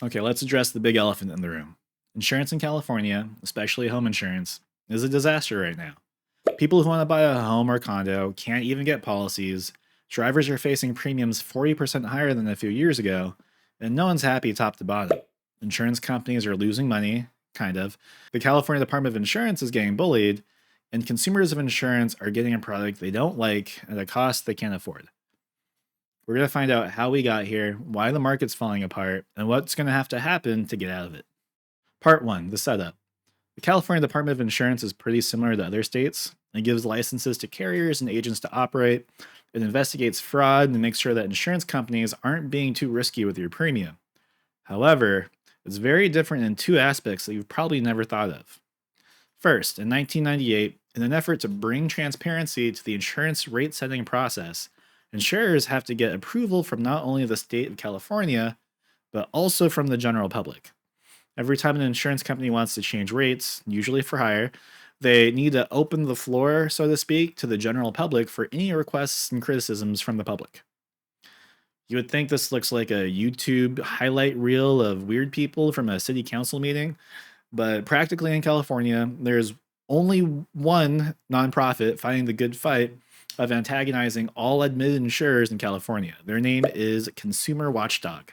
Okay, let's address the big elephant in the room. Insurance in California, especially home insurance, is a disaster right now. People who want to buy a home or condo can't even get policies. Drivers are facing premiums 40% higher than a few years ago, and no one's happy top to bottom. Insurance companies are losing money, kind of. The California Department of Insurance is getting bullied, and consumers of insurance are getting a product they don't like at a cost they can't afford. We're going to find out how we got here, why the market's falling apart, and what's going to have to happen to get out of it. Part 1, the setup. The California Department of Insurance is pretty similar to other states. It gives licenses to carriers and agents to operate. It investigates fraud and makes sure that insurance companies aren't being too risky with your premium. However, it's very different in two aspects that you've probably never thought of. First, in 1998, in an effort to bring transparency to the insurance rate setting process, insurers have to get approval from not only the state of California, but also from the general public. Every time an insurance company wants to change rates, usually for higher, they need to open the floor, so to speak, to the general public for any requests and criticisms from the public. You would think this looks like a YouTube highlight reel of weird people from a city council meeting, but practically in California, there's only one nonprofit fighting the good fight of antagonizing all admitted insurers in California. Their name is Consumer Watchdog.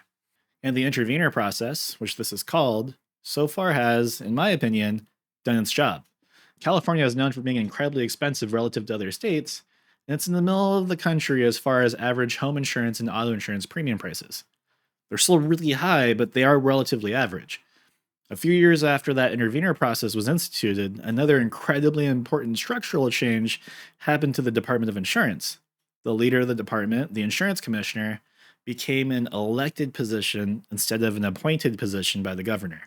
And the intervener process, which this is called, so far has, in my opinion, done its job. California is known for being incredibly expensive relative to other states, and it's in the middle of the country as far as average home insurance and auto insurance premium prices. They're still really high, but they are relatively average. A few years after that intervener process was instituted, another incredibly important structural change happened to the Department of Insurance. The leader of the department, the insurance commissioner, became an elected position instead of an appointed position by the governor.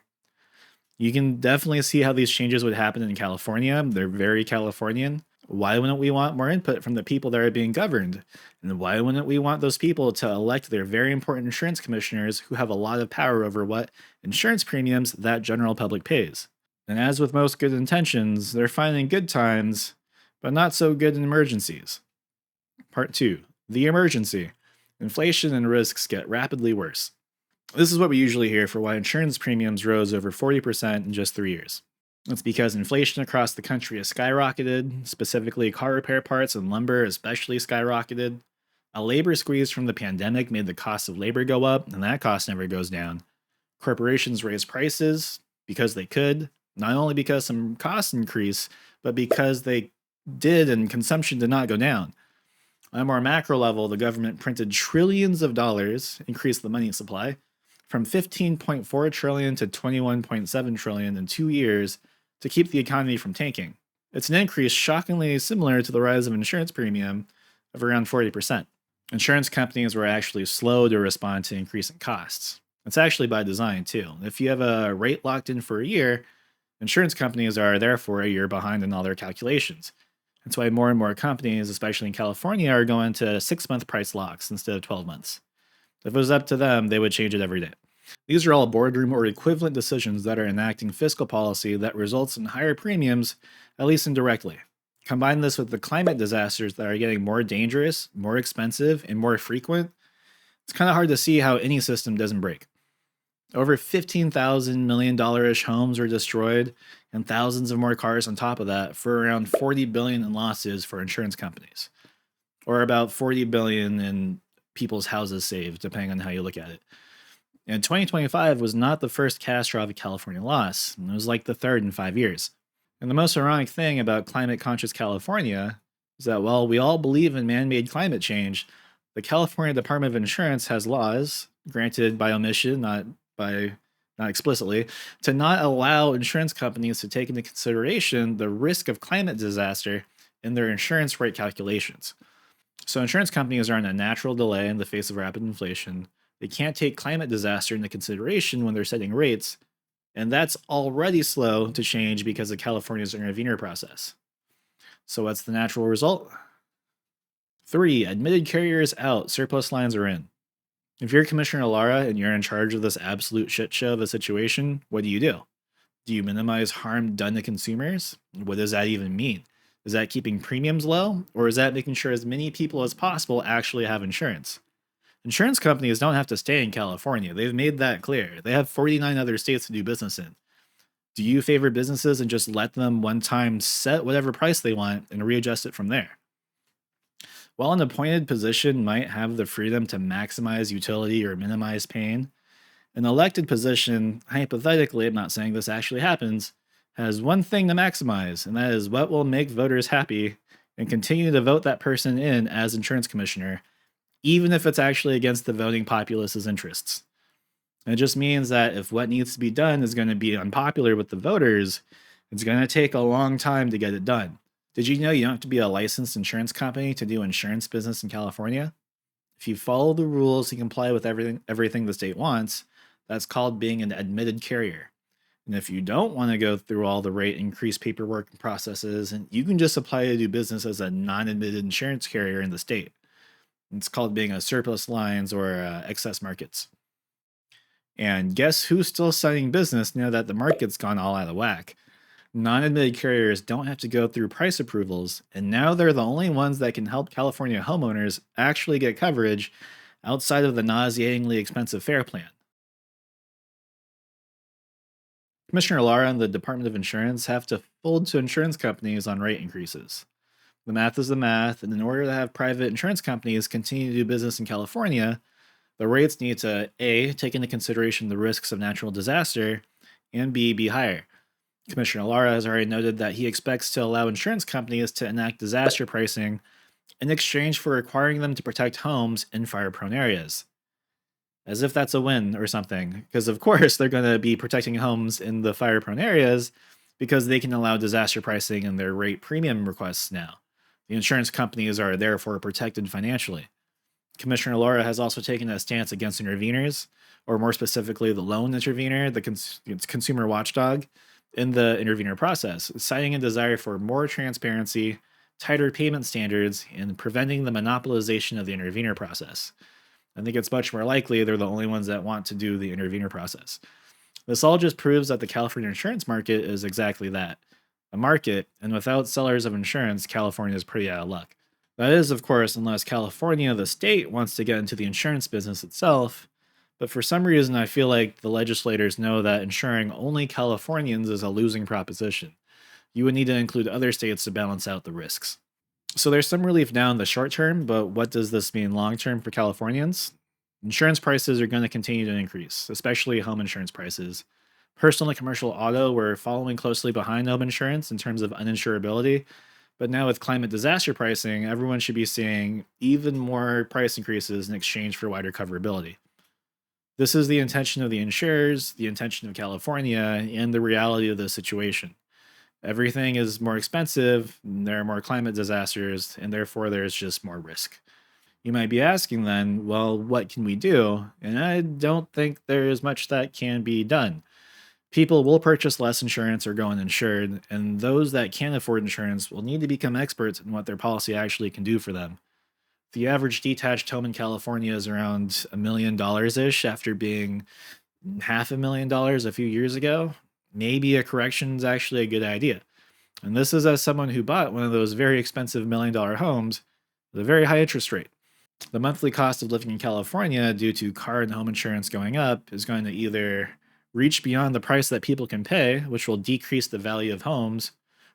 You can definitely see how these changes would happen in California. They're very Californian. Why wouldn't we want more input from the people that are being governed? And why wouldn't we want those people to elect their very important insurance commissioners who have a lot of power over what insurance premiums that general public pays? And as with most good intentions, they're finding good times, but not so good in emergencies. Part 2, the emergency. Inflation and risks get rapidly worse. This is what we usually hear for why insurance premiums rose over 40% in just 3 years. It's because inflation across the country has skyrocketed, specifically car repair parts and lumber especially skyrocketed. A labor squeeze from the pandemic made the cost of labor go up, and that cost never goes down. Corporations raised prices because they could, not only because some costs increase, but because they did and consumption did not go down. On a more macro level, the government printed trillions of dollars, increased the money supply, from 15.4 trillion to 21.7 trillion in 2 years to keep the economy from tanking. It's an increase shockingly similar to the rise of insurance premium of around 40%. Insurance companies were actually slow to respond to increasing costs. It's actually by design, too. If you have a rate locked in for a year, insurance companies are therefore a year behind in all their calculations. That's why more and more companies, especially in California, are going to 6-month price locks instead of 12 months. If it was up to them, they would change it every day. These are all boardroom or equivalent decisions that are enacting fiscal policy that results in higher premiums, at least indirectly. Combine this with the climate disasters that are getting more dangerous, more expensive, and more frequent, it's kind of hard to see how any system doesn't break. Over $15,000 million ish homes were destroyed, and thousands of more cars on top of that for around $40 billion in losses for insurance companies, or about $40 billion in people's houses saved, depending on how you look at it. And 2025 was not the first catastrophic California loss. It was like the third in 5 years. And the most ironic thing about climate conscious California is that while we all believe in man made climate change, the California Department of Insurance has laws, granted by omission, not explicitly, to not allow insurance companies to take into consideration the risk of climate disaster in their insurance rate calculations. So insurance companies are in a natural delay in the face of rapid inflation. They can't take climate disaster into consideration when they're setting rates, and that's already slow to change because of California's intervener process. So what's the natural result? 3. Admitted carriers out, surplus lines are in. If you're Commissioner Lara and you're in charge of this absolute shit show of a situation, what do? Do you minimize harm done to consumers? What does that even mean? Is that keeping premiums low, or is that making sure as many people as possible actually have insurance? Insurance companies don't have to stay in California. They've made that clear. They have 49 other states to do business in. Do you favor businesses and just let them one time set whatever price they want and readjust it from there? While an appointed position might have the freedom to maximize utility or minimize pain, an elected position, hypothetically, I'm not saying this actually happens, has one thing to maximize, and that is what will make voters happy and continue to vote that person in as insurance commissioner, even if it's actually against the voting populace's interests. And it just means that if what needs to be done is going to be unpopular with the voters, it's going to take a long time to get it done. Did you know you don't have to be a licensed insurance company to do insurance business in California? If you follow the rules and comply with everything the state wants, that's called being an admitted carrier. And if you don't want to go through all the rate increase paperwork and processes, and you can just apply to do business as a non-admitted insurance carrier in the state. It's called being a surplus lines or excess markets. And guess who's still citing business now that the market's gone all out of whack? Non admitted carriers don't have to go through price approvals, and now they're the only ones that can help California homeowners actually get coverage outside of the nauseatingly expensive FAIR plan. Commissioner Lara and the Department of Insurance have to fold to insurance companies on rate increases. The math is the math, and in order to have private insurance companies continue to do business in California, the rates need to A, take into consideration the risks of natural disaster, and B, be higher. Commissioner Lara has already noted that he expects to allow insurance companies to enact disaster pricing in exchange for requiring them to protect homes in fire prone areas. As if that's a win or something, because of course they're going to be protecting homes in the fire prone areas because they can allow disaster pricing in their rate premium requests now. The insurance companies are therefore protected financially. Commissioner Laura has also taken a stance against interveners, or more specifically, the lone intervener, the consumer watchdog, in the intervener process, citing a desire for more transparency, tighter payment standards, and preventing the monopolization of the intervener process. I think it's much more likely they're the only ones that want to do the intervener process. This all just proves that the California insurance market is exactly that, a market, and without sellers of insurance, California is pretty out of luck. That is, of course, unless California, the state, wants to get into the insurance business itself. But for some reason, I feel like the legislators know that insuring only Californians is a losing proposition. You would need to include other states to balance out the risks. So there's some relief now in the short term, but what does this mean long term for Californians? Insurance prices are going to continue to increase, especially home insurance prices. Personal and commercial auto were following closely behind home insurance in terms of uninsurability, but now with climate disaster pricing, everyone should be seeing even more price increases in exchange for wider coverability. This is the intention of the insurers, the intention of California, and the reality of the situation. Everything is more expensive, there are more climate disasters, and therefore there's just more risk. You might be asking then, well, what can we do? And I don't think there is much that can be done. People will purchase less insurance or go uninsured, and those that can afford insurance will need to become experts in what their policy actually can do for them. The average detached home in California is around $1 million ish after being $500,000 a few years ago. Maybe a correction is actually a good idea. And this is as someone who bought one of those very expensive $1 million homes with a very high interest rate. The monthly cost of living in California due to car and home insurance going up is going to either reach beyond the price that people can pay, which will decrease the value of homes,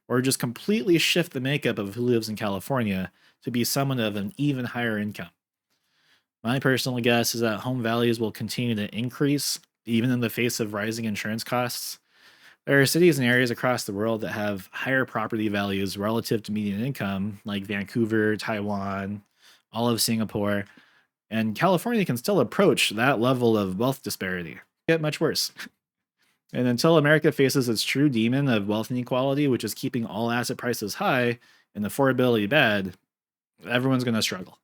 or just completely shift the makeup of who lives in California to be someone of an even higher income. My personal guess is that home values will continue to increase, even in the face of rising insurance costs. There are cities and areas across the world that have higher property values relative to median income, like Vancouver, Taiwan, all of Singapore, and California can still approach that level of wealth disparity. Get much worse. And until America faces its true demon of wealth inequality, which is keeping all asset prices high and affordability bad, everyone's going to struggle.